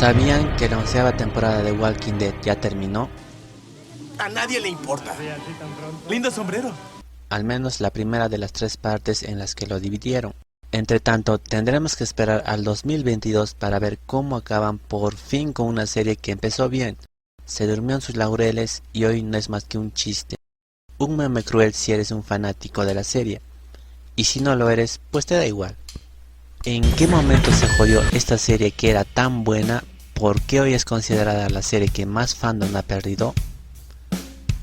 ¿Sabían que la 11ª temporada de Walking Dead ya terminó? A nadie le importa. Lindo sombrero. Al menos la primera de las 3 partes en las que lo dividieron. Entre tanto, tendremos que esperar al 2022 para ver cómo acaban por fin con una serie que empezó bien, se durmió en sus laureles y hoy no es más que un chiste. Un meme cruel si eres un fanático de la serie. Y si no lo eres, pues te da igual. ¿En qué momento se jodió esta serie que era tan buena? ¿Por qué hoy es considerada la serie que más fandom ha perdido?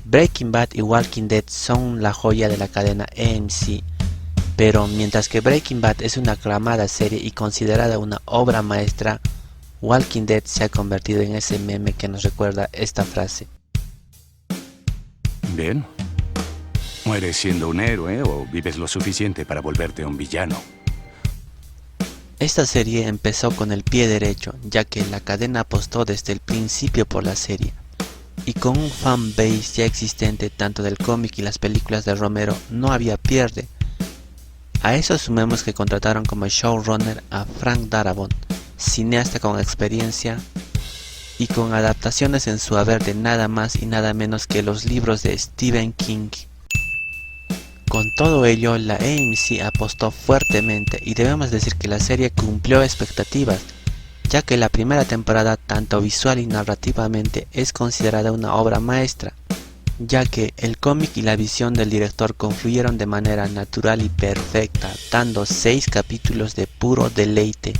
Breaking Bad y Walking Dead son la joya de la cadena AMC, pero mientras que Breaking Bad es una aclamada serie y considerada una obra maestra, Walking Dead se ha convertido en ese meme que nos recuerda esta frase. Bien. ¿Mueres siendo un héroe o vives lo suficiente para volverte un villano? Esta serie empezó con el pie derecho, ya que la cadena apostó desde el principio por la serie. Y con un fanbase ya existente tanto del cómic y las películas de Romero, no había pierde. A eso sumemos que contrataron como showrunner a Frank Darabont, cineasta con experiencia y con adaptaciones en su haber de nada más y nada menos que los libros de Stephen King. Con todo ello, la AMC apostó fuertemente y debemos decir que la serie cumplió expectativas, ya que la primera temporada, tanto visual y narrativamente, es considerada una obra maestra, ya que el cómic y la visión del director confluyeron de manera natural y perfecta, dando 6 capítulos de puro deleite.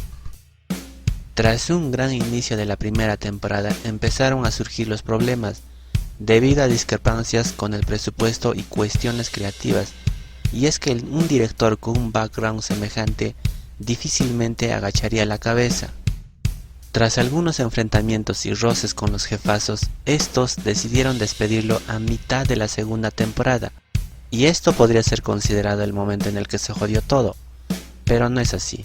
Tras un gran inicio de la primera temporada, empezaron a surgir los problemas, debido a discrepancias con el presupuesto y cuestiones creativas, y es que un director con un background semejante difícilmente agacharía la cabeza. Tras algunos enfrentamientos y roces con los jefazos, estos decidieron despedirlo a mitad de la segunda temporada, y esto podría ser considerado el momento en el que se jodió todo, pero no es así,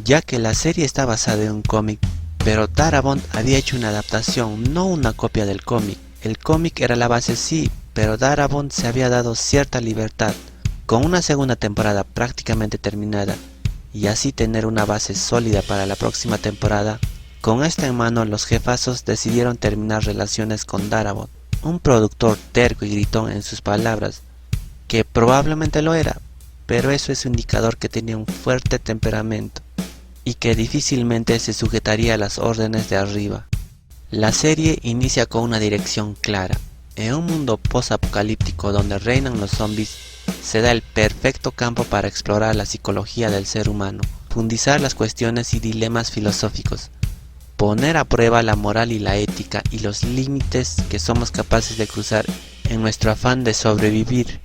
ya que la serie está basada en un cómic, pero Darabont había hecho una adaptación, no una copia del cómic. El cómic era la base sí, pero Darabont se había dado cierta libertad, con una segunda temporada prácticamente terminada, y así tener una base sólida para la próxima temporada. Con esto en mano, los jefazos decidieron terminar relaciones con Darabont, un productor terco y gritón en sus palabras, que probablemente lo era, pero eso es un indicador que tenía un fuerte temperamento, y que difícilmente se sujetaría a las órdenes de arriba. La serie inicia con una dirección clara. En un mundo post-apocalíptico donde reinan los zombies, se da el perfecto campo para explorar la psicología del ser humano, profundizar las cuestiones y dilemas filosóficos, poner a prueba la moral y la ética y los límites que somos capaces de cruzar en nuestro afán de sobrevivir.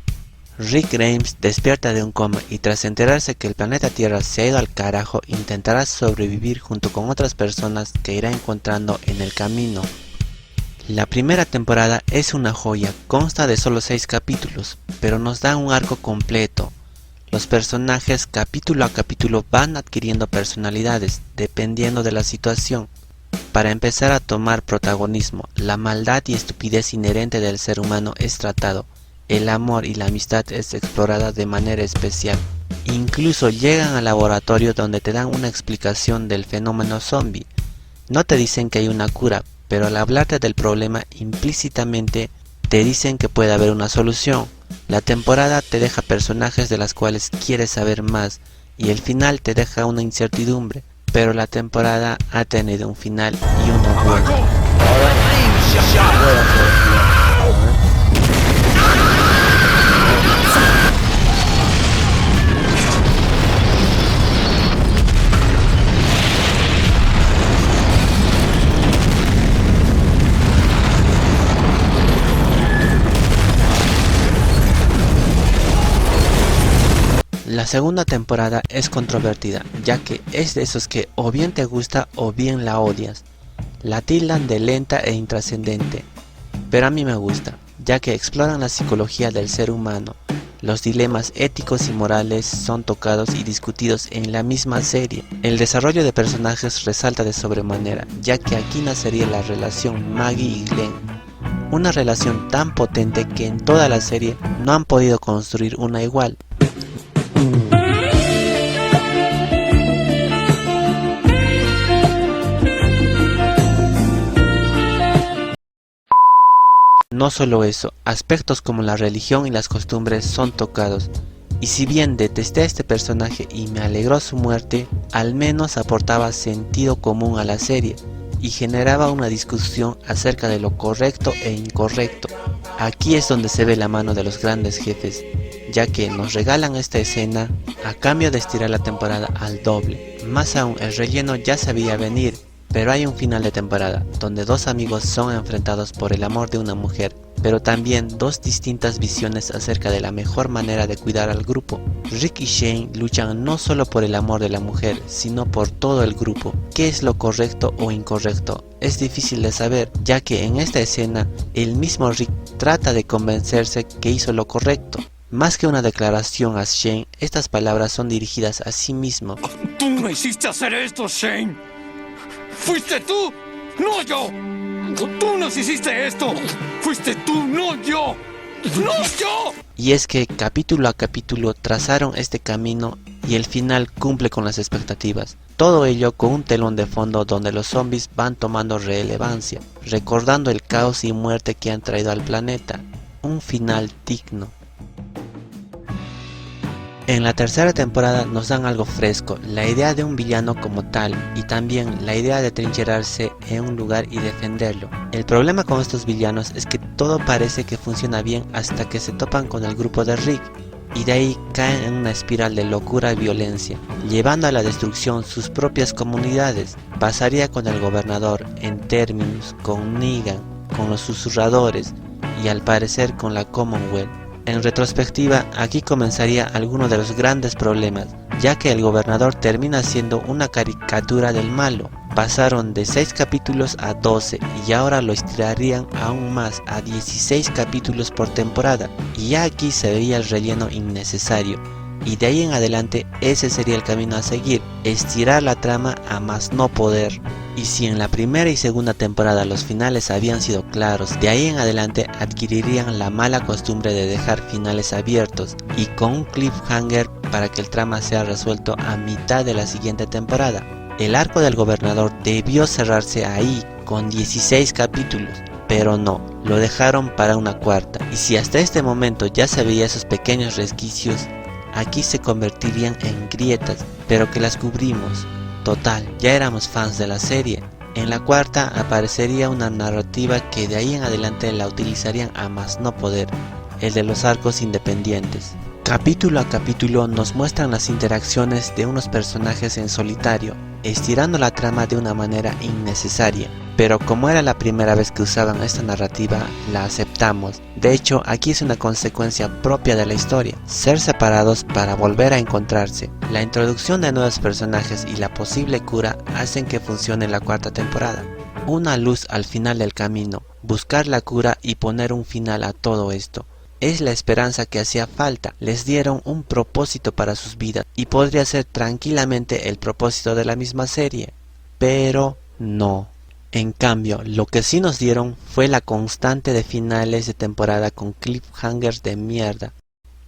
Rick Grimes despierta de un coma y tras enterarse que el planeta Tierra se ha ido al carajo, intentará sobrevivir junto con otras personas que irá encontrando en el camino. La primera temporada es una joya, consta de solo 6 capítulos, pero nos da un arco completo. Los personajes capítulo a capítulo van adquiriendo personalidades, dependiendo de la situación, para empezar a tomar protagonismo. La maldad y estupidez inherente del ser humano es tratado. El amor y la amistad es explorada de manera especial. Incluso llegan al laboratorio donde te dan una explicación del fenómeno zombie. No te dicen que hay una cura, pero al hablarte del problema implícitamente te dicen que puede haber una solución. La temporada te deja personajes de las cuales quieres saber más y el final te deja una incertidumbre, pero la temporada ha tenido un final y uno bueno. La segunda temporada es controvertida, ya que es de esos que o bien te gusta o bien la odias. La tildan de lenta e intrascendente, pero a mí me gusta, ya que exploran la psicología del ser humano. Los dilemas éticos y morales son tocados y discutidos en la misma serie. El desarrollo de personajes resalta de sobremanera, ya que aquí nacería la relación Maggie y Glenn. Una relación tan potente que en toda la serie no han podido construir una igual. no solo eso, aspectos como la religión y las costumbres son tocados. Y si bien detesté a este personaje y me alegró su muerte, al menos aportaba sentido común a la serie y generaba una discusión acerca de lo correcto e incorrecto. Aquí es donde se ve la mano de los grandes jefes, ya que nos regalan esta escena a cambio de estirar la temporada al doble. Más aún, el relleno ya se veía venir, pero hay un final de temporada, donde dos amigos son enfrentados por el amor de una mujer, pero también dos distintas visiones acerca de la mejor manera de cuidar al grupo. Rick y Shane luchan no solo por el amor de la mujer, sino por todo el grupo. ¿Qué es lo correcto o incorrecto? Es difícil de saber, ya que en esta escena, el mismo Rick trata de convencerse que hizo lo correcto. Más que una declaración a Shane, estas palabras son dirigidas a sí mismo. Tú me hiciste hacer esto, Shane. ¡Fuiste tú! ¡No yo! ¡Tú nos hiciste esto! ¡Fuiste tú, no yo! ¡No yo! Y es que capítulo a capítulo trazaron este camino y el final cumple con las expectativas. Todo ello con un telón de fondo donde los zombies van tomando relevancia, recordando el caos y muerte que han traído al planeta. Un final digno. En la tercera temporada nos dan algo fresco, la idea de un villano como tal y también la idea de trincherarse en un lugar y defenderlo. El problema con estos villanos es que todo parece que funciona bien hasta que se topan con el grupo de Rick y de ahí caen en una espiral de locura y violencia, llevando a la destrucción sus propias comunidades. Pasaría con el gobernador, en Terminus, con Negan, con los susurradores y al parecer con la Commonwealth. En retrospectiva, aquí comenzaría alguno de los grandes problemas, ya que el gobernador termina siendo una caricatura del malo. Pasaron de 6 capítulos a 12 y ahora lo estirarían aún más a 16 capítulos por temporada, y ya aquí se veía el relleno innecesario. Y de ahí en adelante ese sería el camino a seguir, estirar la trama a más no poder. Y si en la primera y segunda temporada los finales habían sido claros, de ahí en adelante adquirirían la mala costumbre de dejar finales abiertos y con un cliffhanger para que el trama sea resuelto a mitad de la siguiente temporada. El arco del gobernador debió cerrarse ahí con 16 capítulos, pero no, lo dejaron para una cuarta. Y si hasta este momento ya se veía esos pequeños resquicios, aquí se convertirían en grietas, pero que las cubrimos. Total, ya éramos fans de la serie. En la cuarta aparecería una narrativa que de ahí en adelante la utilizarían a más no poder, el de los arcos independientes. Capítulo a capítulo nos muestran las interacciones de unos personajes en solitario, estirando la trama de una manera innecesaria. Pero como era la primera vez que usaban esta narrativa, la aceptamos. De hecho, aquí es una consecuencia propia de la historia, ser separados para volver a encontrarse. La introducción de nuevos personajes y la posible cura hacen que funcione la cuarta temporada. Una luz al final del camino, buscar la cura y poner un final a todo esto. Es la esperanza que hacía falta, les dieron un propósito para sus vidas y podría ser tranquilamente el propósito de la misma serie, pero no. En cambio, lo que sí nos dieron fue la constante de finales de temporada con cliffhangers de mierda,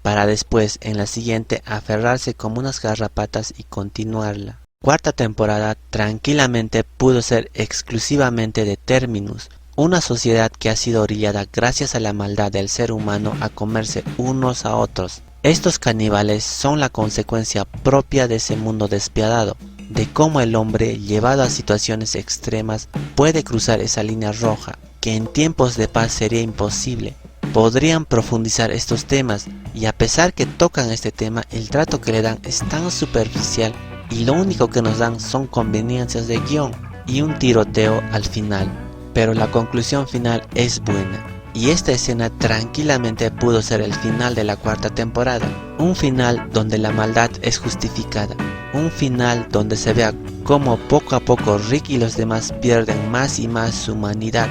para después en la siguiente aferrarse como unas garrapatas y continuarla. Cuarta temporada tranquilamente pudo ser exclusivamente de Terminus, una sociedad que ha sido orillada gracias a la maldad del ser humano a comerse unos a otros. Estos caníbales son la consecuencia propia de ese mundo despiadado, de cómo el hombre, llevado a situaciones extremas, puede cruzar esa línea roja, que en tiempos de paz sería imposible. Podrían profundizar estos temas, y a pesar que tocan este tema, el trato que le dan es tan superficial, y lo único que nos dan son conveniencias de guión, y un tiroteo al final. Pero la conclusión final es buena. Y esta escena tranquilamente pudo ser el final de la cuarta temporada. Un final donde la maldad es justificada. Un final donde se vea cómo poco a poco Rick y los demás pierden más y más su humanidad,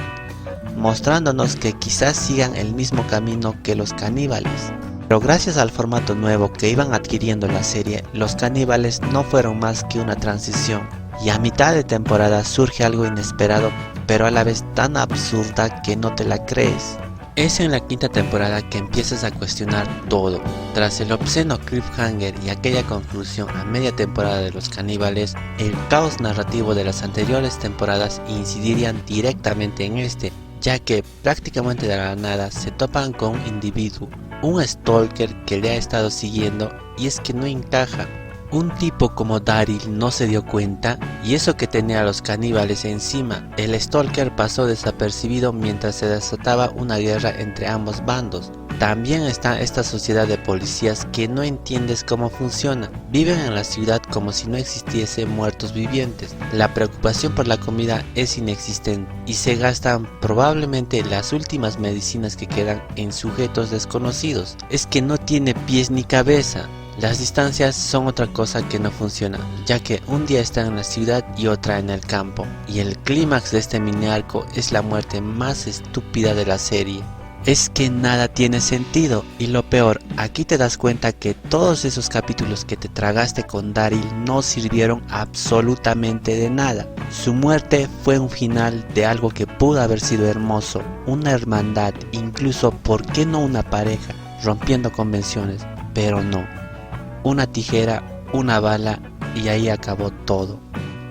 mostrándonos que quizás sigan el mismo camino que los caníbales. Pero gracias al formato nuevo que iban adquiriendo la serie, los caníbales no fueron más que una transición. Y a mitad de temporada surge algo inesperado, pero a la vez tan absurda que no te la crees. Es en la quinta temporada que empiezas a cuestionar todo. Tras el obsceno cliffhanger y aquella conclusión a media temporada de los caníbales, el caos narrativo de las anteriores temporadas incidirían directamente en este, ya que prácticamente de la nada se topan con un individuo, un stalker que le ha estado siguiendo, y es que no encaja. Un tipo como Daryl no se dio cuenta, y eso que tenía a los caníbales encima. El stalker pasó desapercibido mientras se desataba una guerra entre ambos bandos. También está esta sociedad de policías que no entiendes cómo funciona. Viven en la ciudad como si no existiese muertos vivientes. La preocupación por la comida es inexistente y se gastan probablemente las últimas medicinas que quedan en sujetos desconocidos. Es que no tiene pies ni cabeza. Las distancias son otra cosa que no funciona, ya que un día están en la ciudad y otra en el campo. Y el clímax de este mini arco es la muerte más estúpida de la serie. Es que nada tiene sentido, y lo peor, aquí te das cuenta que todos esos capítulos que te tragaste con Daryl no sirvieron absolutamente de nada. Su muerte fue un final de algo que pudo haber sido hermoso, una hermandad, incluso ¿por qué no una pareja? Rompiendo convenciones, pero no. Una tijera, una bala y ahí acabó todo.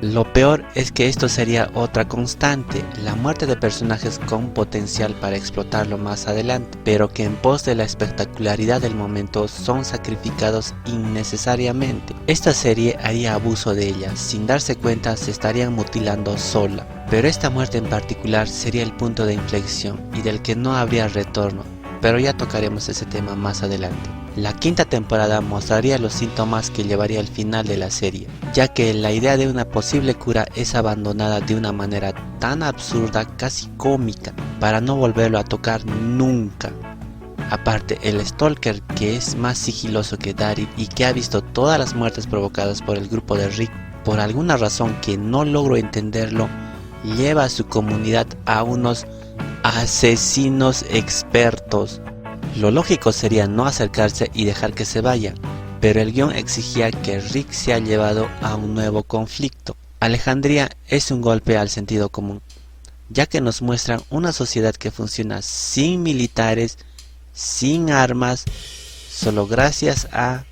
Lo peor es que esto sería otra constante, la muerte de personajes con potencial para explotarlo más adelante, pero que en pos de la espectacularidad del momento son sacrificados innecesariamente. Esta serie haría abuso de ella, sin darse cuenta se estarían mutilando sola, pero esta muerte en particular sería el punto de inflexión y del que no habría retorno, pero ya tocaremos ese tema más adelante. La quinta temporada mostraría los síntomas que llevaría al final de la serie, ya que la idea de una posible cura es abandonada de una manera tan absurda, casi cómica, para no volverlo a tocar nunca. Aparte, el Stalker, que es más sigiloso que Daryl y que ha visto todas las muertes provocadas por el grupo de Rick, por alguna razón que no logro entenderlo, lleva a su comunidad a unos asesinos expertos. Lo lógico sería no acercarse y dejar que se vaya, pero el guión exigía que Rick sea llevado a un nuevo conflicto. Alejandría es un golpe al sentido común, ya que nos muestran una sociedad que funciona sin militares, sin armas, solo gracias a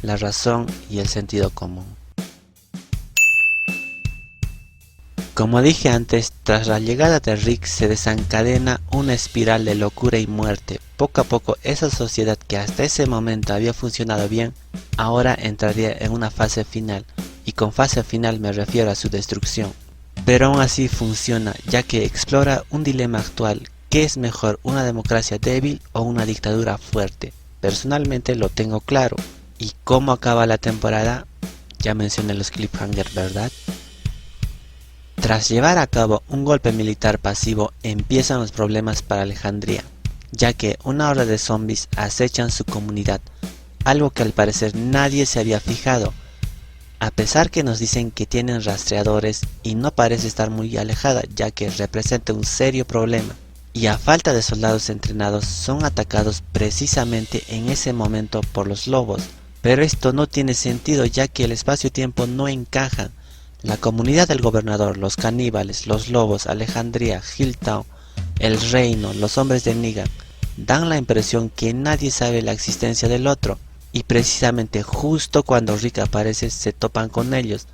la razón y el sentido común. Como dije antes, tras la llegada de Rick se desencadena una espiral de locura y muerte. Poco a poco esa sociedad que hasta ese momento había funcionado bien, ahora entraría en una fase final, y con fase final me refiero a su destrucción. Pero aún así funciona, ya que explora un dilema actual: ¿qué es mejor, una democracia débil o una dictadura fuerte? Personalmente lo tengo claro. ¿Y cómo acaba la temporada? Ya mencioné los cliffhangers, ¿verdad? Tras llevar a cabo un golpe militar pasivo, empiezan los problemas para Alejandría, ya que una horda de zombies acechan su comunidad, algo que al parecer nadie se había fijado, a pesar que nos dicen que tienen rastreadores y no parece estar muy alejada, ya que representa un serio problema, y a falta de soldados entrenados son atacados precisamente en ese momento por los lobos, pero esto no tiene sentido, ya que el espacio-tiempo no encaja. La comunidad del gobernador, los caníbales, los lobos, Alejandría, Hilltown, el reino, los hombres de Negan, dan la impresión que nadie sabe la existencia del otro, y precisamente justo cuando Rick aparece se topan con ellos,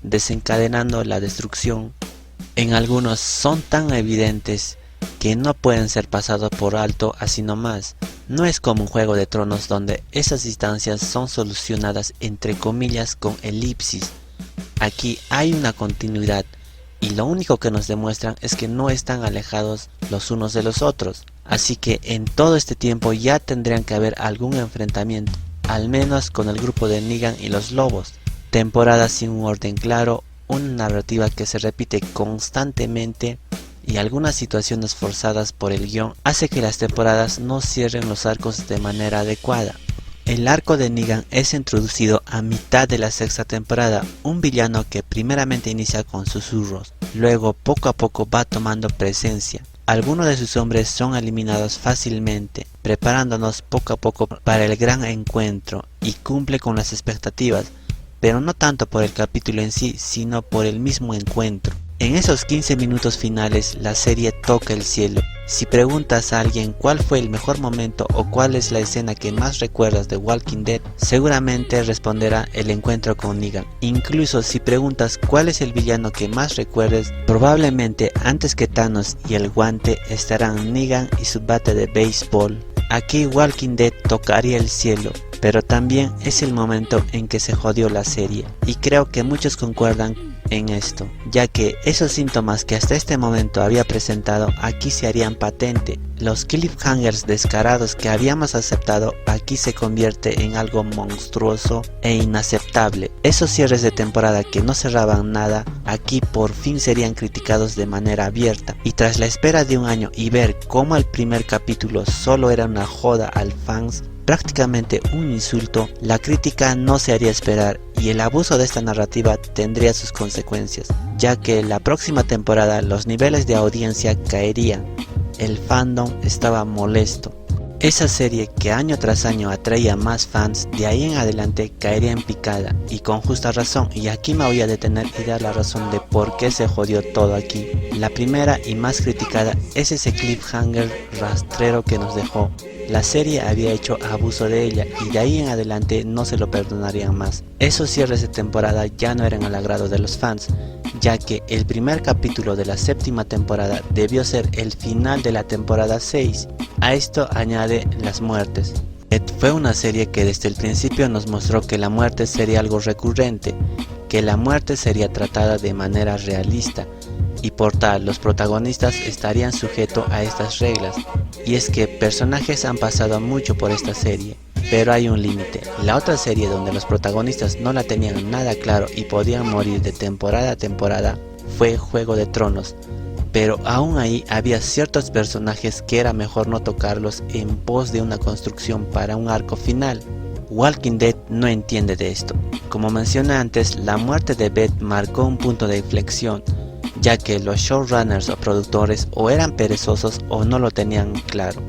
desencadenando la destrucción. En algunos son tan evidentes que no pueden ser pasados por alto así nomás. No es como un Juego de Tronos donde esas distancias son solucionadas entre comillas con elipsis. Aquí hay una continuidad y lo único que nos demuestran es que no están alejados los unos de los otros. Así que en todo este tiempo ya tendrían que haber algún enfrentamiento, al menos con el grupo de Negan y los lobos. Temporadas sin un orden claro, una narrativa que se repite constantemente y algunas situaciones forzadas por el guión hace que las temporadas no cierren los arcos de manera adecuada. El arco de Negan es introducido a mitad de la sexta temporada, un villano que primeramente inicia con susurros, luego poco a poco va tomando presencia. Algunos de sus hombres son eliminados fácilmente, preparándonos poco a poco para el gran encuentro, y cumple con las expectativas, pero no tanto por el capítulo en sí, sino por el mismo encuentro. En esos 15 minutos finales la serie toca el cielo. Si preguntas a alguien cuál fue el mejor momento o cuál es la escena que más recuerdas de Walking Dead, seguramente responderá el encuentro con Negan. Incluso si preguntas cuál es el villano que más recuerdes, probablemente antes que Thanos y el guante estarán Negan y su bate de béisbol. Aquí Walking Dead tocaría el cielo, pero también es el momento en que se jodió la serie, y creo que muchos concuerdan en esto, ya que esos síntomas que hasta este momento había presentado aquí se harían patente. Los cliffhangers descarados que habíamos aceptado aquí se convierte en algo monstruoso e inaceptable. Esos cierres de temporada que no cerraban nada aquí por fin serían criticados de manera abierta, y tras la espera de un año y ver cómo el primer capítulo solo era una joda al fans, prácticamente un insulto, la crítica no se haría esperar y el abuso de esta narrativa tendría sus consecuencias, ya que la próxima temporada los niveles de audiencia caerían. El fandom estaba molesto. Esa serie que año tras año atraía más fans, de ahí en adelante caería en picada, y con justa razón, y aquí me voy a detener y dar la razón de por qué se jodió todo aquí. La primera y más criticada es ese cliffhanger rastrero que nos dejó. La serie había hecho abuso de ella y de ahí en adelante no se lo perdonarían más. Esos cierres de temporada ya no eran al agrado de los fans, ya que el primer capítulo de la séptima temporada debió ser el final de la temporada 6. A esto añade las muertes. Fue una serie que desde el principio nos mostró que la muerte sería algo recurrente, que la muerte sería tratada de manera realista, y por tal los protagonistas estarían sujetos a estas reglas. Y es que personajes han pasado mucho por esta serie, pero hay un límite. La otra serie donde los protagonistas no la tenían nada claro y podían morir de temporada a temporada fue Juego de Tronos, pero aún ahí había ciertos personajes que era mejor no tocarlos en pos de una construcción para un arco final. Walking Dead no entiende de esto. Como mencioné antes, la muerte de Beth marcó un punto de inflexión, ya que los showrunners o productores o eran perezosos o no lo tenían claro,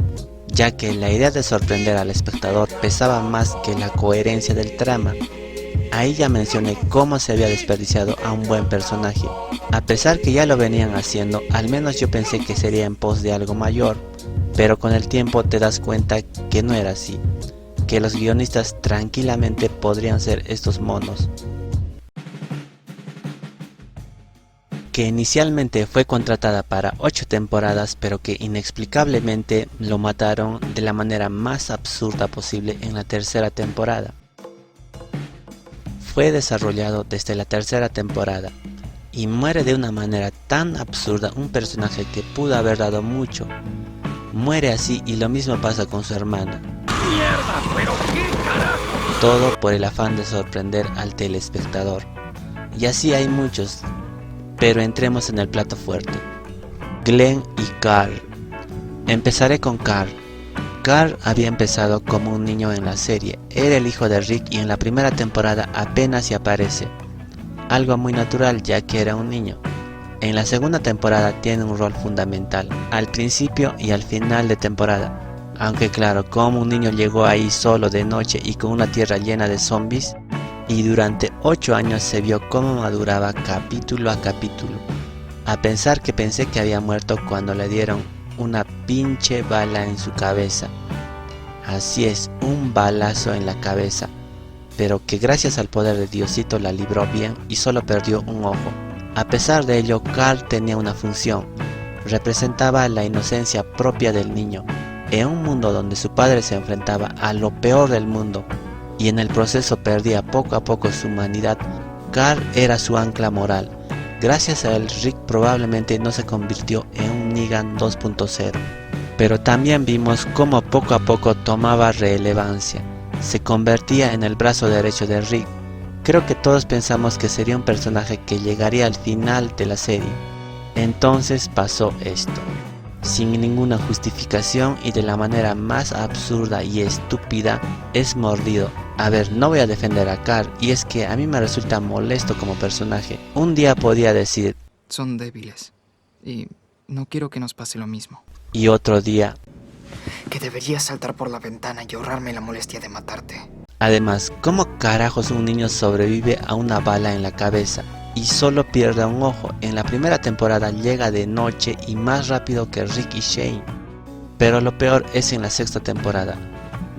ya que la idea de sorprender al espectador pesaba más que la coherencia del trama. Ahí ya mencioné cómo se había desperdiciado a un buen personaje. A pesar que ya lo venían haciendo, al menos yo pensé que sería en pos de algo mayor, pero con el tiempo te das cuenta que no era así, que los guionistas tranquilamente podrían ser estos monos. Que inicialmente fue contratada para 8 temporadas, pero que inexplicablemente lo mataron de la manera más absurda posible en la tercera temporada. Fue desarrollado desde la tercera temporada y muere de una manera tan absurda un personaje que pudo haber dado mucho. Muere así, y lo mismo pasa con su hermana. ¡Mierda! ¿Pero qué carajo? Todo por el afán de sorprender al telespectador. Y así hay muchos. Pero entremos en el plato fuerte. Glenn y Carl. Empezaré con Carl. Carl había empezado como un niño en la serie. Era el hijo de Rick y en la primera temporada apenas se aparece. Algo muy natural, ya que era un niño. En la segunda temporada tiene un rol fundamental, al principio y al final de temporada. Aunque claro, como un niño llegó ahí solo de noche y con una tierra llena de zombies, y durante 8 años se vio cómo maduraba capítulo a capítulo. A pensar que pensé que había muerto cuando le dieron una pinche bala en su cabeza. Así es, un balazo en la cabeza, pero que gracias al poder de Diosito la libró bien y solo perdió un ojo. A pesar de ello, Carl tenía una función. Representaba la inocencia propia del niño, en un mundo donde su padre se enfrentaba a lo peor del mundo, y en el proceso perdía poco a poco su humanidad. Carl era su ancla moral. Gracias a él, Rick probablemente no se convirtió en un Negan 2.0. Pero también vimos cómo poco a poco tomaba relevancia. Se convertía en el brazo derecho de Rick. Creo que todos pensamos que sería un personaje que llegaría al final de la serie. Entonces pasó esto. Sin ninguna justificación y de la manera más absurda y estúpida, es mordido. A ver, no voy a defender a Carl, y es que a mí me resulta molesto como personaje. Un día podía decir: son débiles, y no quiero que nos pase lo mismo. Y otro día: que deberías saltar por la ventana y ahorrarme la molestia de matarte. Además, ¿cómo carajos un niño sobrevive a una bala en la cabeza? y solo pierde un ojo. En la primera temporada llega de noche y más rápido que Rick y Shane. Pero lo peor es en la sexta temporada,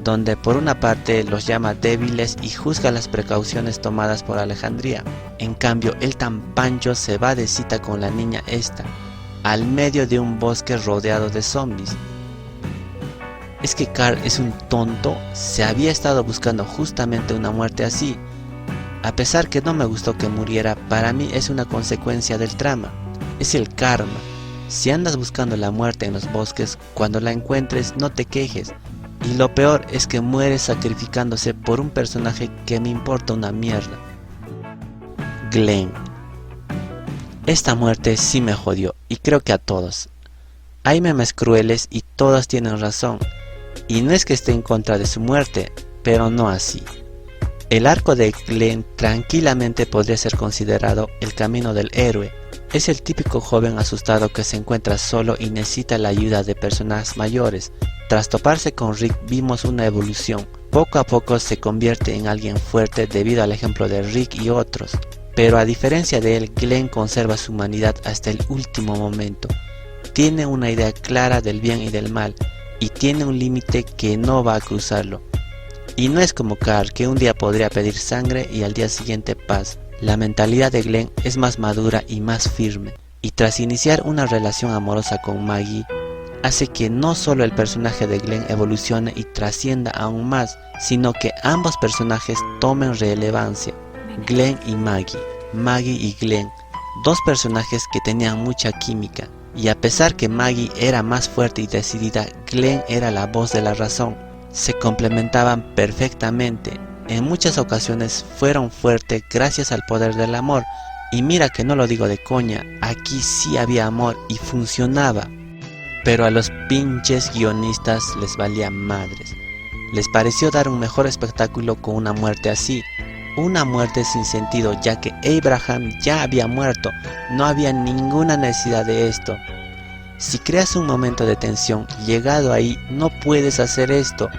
donde por una parte los llama débiles y juzga las precauciones tomadas por Alejandría. En cambio, el tan pancho se va de cita con la niña esta, al medio de un bosque rodeado de zombies. Es que Carl es un tonto, se había estado buscando justamente una muerte así. A pesar que no me gustó que muriera, para mí es una consecuencia del trama, es el karma. Si andas buscando la muerte en los bosques, cuando la encuentres no te quejes. Y lo peor es que muere sacrificándose por un personaje que me importa una mierda. Glenn. Esta muerte sí me jodió, y creo que a todos. Hay memes crueles y todos tienen razón. Y no es que esté en contra de su muerte, pero no así. El arco de Glenn tranquilamente podría ser considerado el camino del héroe. Es el típico joven asustado que se encuentra solo y necesita la ayuda de personas mayores. Tras toparse con Rick vimos una evolución. Poco a poco se convierte en alguien fuerte debido al ejemplo de Rick y otros. Pero a diferencia de él, Glenn conserva su humanidad hasta el último momento. Tiene una idea clara del bien y del mal, y tiene un límite que no va a cruzarlo. Y no es como Carl, que un día podría pedir sangre y al día siguiente paz. La mentalidad de Glenn es más madura y más firme, y tras iniciar una relación amorosa con Maggie, hace que no solo el personaje de Glenn evolucione y trascienda aún más, sino que ambos personajes tomen relevancia. Glenn y Maggie, Maggie y Glenn, dos personajes que tenían mucha química, y a pesar que Maggie era más fuerte y decidida, Glenn era la voz de la razón. Se complementaban perfectamente. En muchas ocasiones fueron fuertes gracias al poder del amor, y mira que no lo digo de coña, aquí sí había amor y funcionaba. Pero a los pinches guionistas les valía madres. Les pareció dar un mejor espectáculo con una muerte así. Una muerte sin sentido, ya que Abraham ya había muerto, no había ninguna necesidad de esto. Si creas un momento de tensión, llegado ahí no puedes hacer esto.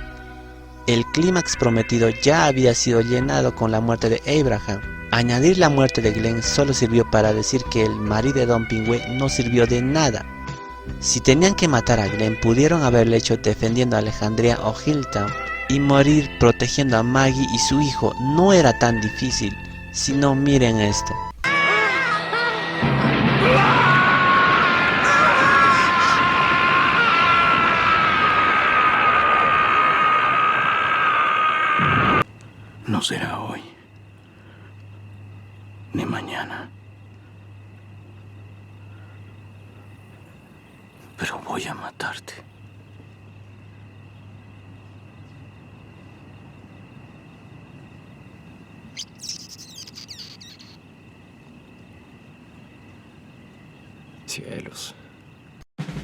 El clímax prometido ya había sido llenado con la muerte de Abraham. Añadir la muerte de Glenn solo sirvió para decir que el marido de Don Pingüe no sirvió de nada. Si tenían que matar a Glenn, pudieron haberlo hecho defendiendo a Alejandría o Hilltown y morir protegiendo a Maggie y su hijo. No era tan difícil, sino miren esto. No será hoy, ni mañana. Pero voy a matarte. Cielos.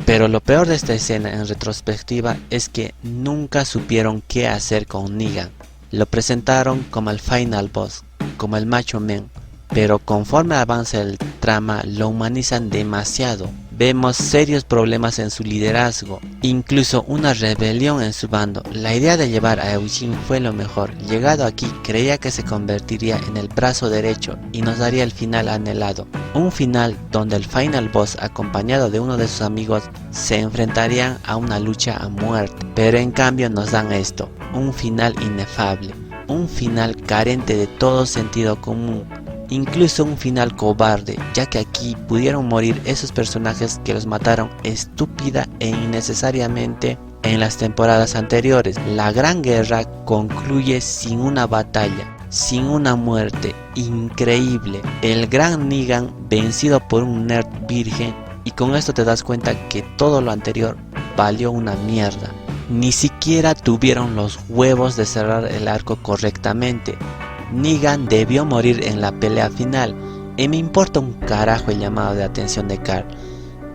Pero lo peor de esta escena en retrospectiva es que nunca supieron qué hacer con Negan. Lo presentaron como el final boss, como el macho man, pero conforme avanza el trama lo humanizan demasiado. Vemos serios problemas en su liderazgo, incluso una rebelión en su bando. La idea de llevar a Eugene fue lo mejor. Llegado aquí creía que se convertiría en el brazo derecho y nos daría el final anhelado. Un final donde el final boss acompañado de uno de sus amigos se enfrentarían a una lucha a muerte. Pero en cambio nos dan esto, un final inefable, un final carente de todo sentido común. Incluso un final cobarde, ya que aquí pudieron morir esos personajes que los mataron estúpida e innecesariamente en las temporadas anteriores. La gran guerra concluye sin una batalla, sin una muerte increíble. El gran Negan vencido por un nerd virgen, y con esto te das cuenta que todo lo anterior valió una mierda. Ni siquiera tuvieron los huevos de cerrar el arco correctamente. Negan debió morir en la pelea final, y me importa un carajo el llamado de atención de Carl.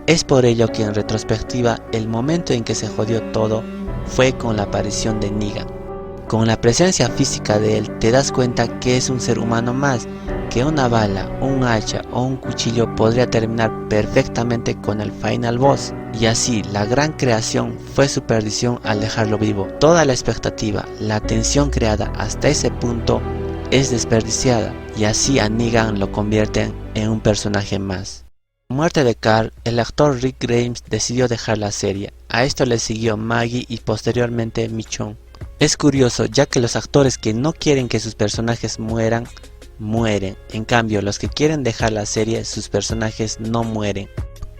Es por ello que en retrospectiva el momento en que se jodió todo fue con la aparición de Negan. Con la presencia física de él te das cuenta que es un ser humano más, que una bala, un hacha o un cuchillo podría terminar perfectamente con el final boss. Y así la gran creación fue su perdición al dejarlo vivo. Toda la expectativa, la tensión creada hasta ese punto es desperdiciada y así a Negan lo convierten en un personaje más. Con la muerte de Carl, el actor Rick Grimes decidió dejar la serie. A esto le siguió Maggie y posteriormente Michonne. Es curioso ya que los actores que no quieren que sus personajes mueran, mueren. En cambio, los que quieren dejar la serie, sus personajes no mueren.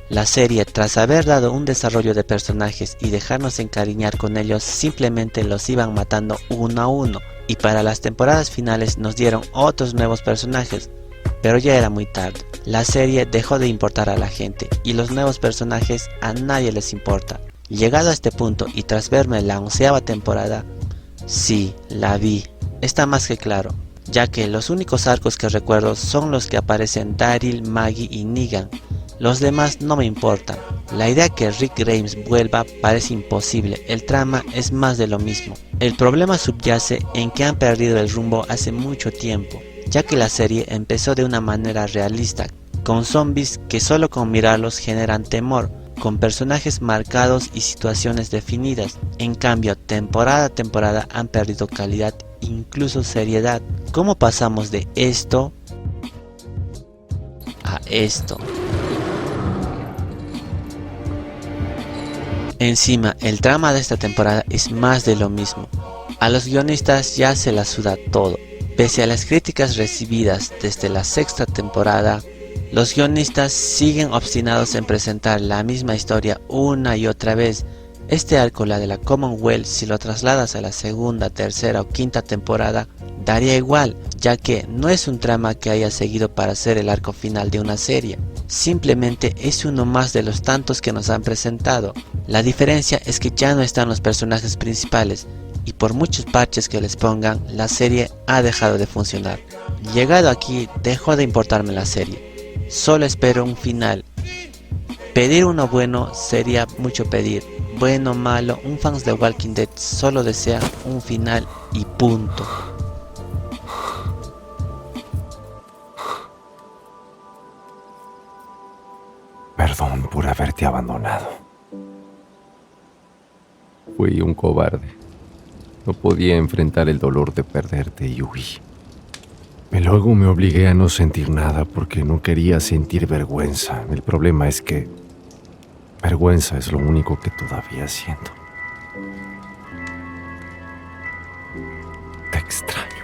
La serie, tras haber dado un desarrollo de personajes y dejarnos encariñar con ellos, simplemente los iban matando uno a uno. Y para las temporadas finales nos dieron otros nuevos personajes. Pero ya era muy tarde. La serie dejó de importar a la gente y los nuevos personajes a nadie les importa. Llegado a este punto y tras verme la 11ª temporada, sí, la vi. Está más que claro, ya que los únicos arcos que recuerdo son los que aparecen Daryl, Maggie y Negan. Los demás no me importan. La idea que Rick Grimes vuelva parece imposible, el trama es más de lo mismo. El problema subyace en que han perdido el rumbo hace mucho tiempo, ya que la serie empezó de una manera realista, con zombies que solo con mirarlos generan temor, con personajes marcados y situaciones definidas. En cambio, temporada a temporada han perdido calidad, incluso seriedad. ¿Cómo pasamos de esto a esto? Encima, el trama de esta temporada es más de lo mismo. A los guionistas ya se la suda todo. Pese a las críticas recibidas desde la 6ª temporada, los guionistas siguen obstinados en presentar la misma historia una y otra vez. Este arco, la de la Commonwealth, si lo trasladas a la 2ª, 3ª o 5ª temporada, daría igual, ya que no es un trama que haya seguido para ser el arco final de una serie. Simplemente es uno más de los tantos que nos han presentado. La diferencia es que ya no están los personajes principales, y por muchos parches que les pongan, la serie ha dejado de funcionar. Llegado aquí, dejó de importarme la serie. Solo espero un final. Pedir uno bueno sería mucho pedir. Bueno o malo, un fans de Walking Dead solo desea un final y punto. Perdón por haberte abandonado. Fui un cobarde. No podía enfrentar el dolor de perderte y huí. Y luego me obligué a no sentir nada porque no quería sentir vergüenza. El problema es que vergüenza es lo único que todavía siento. Te extraño.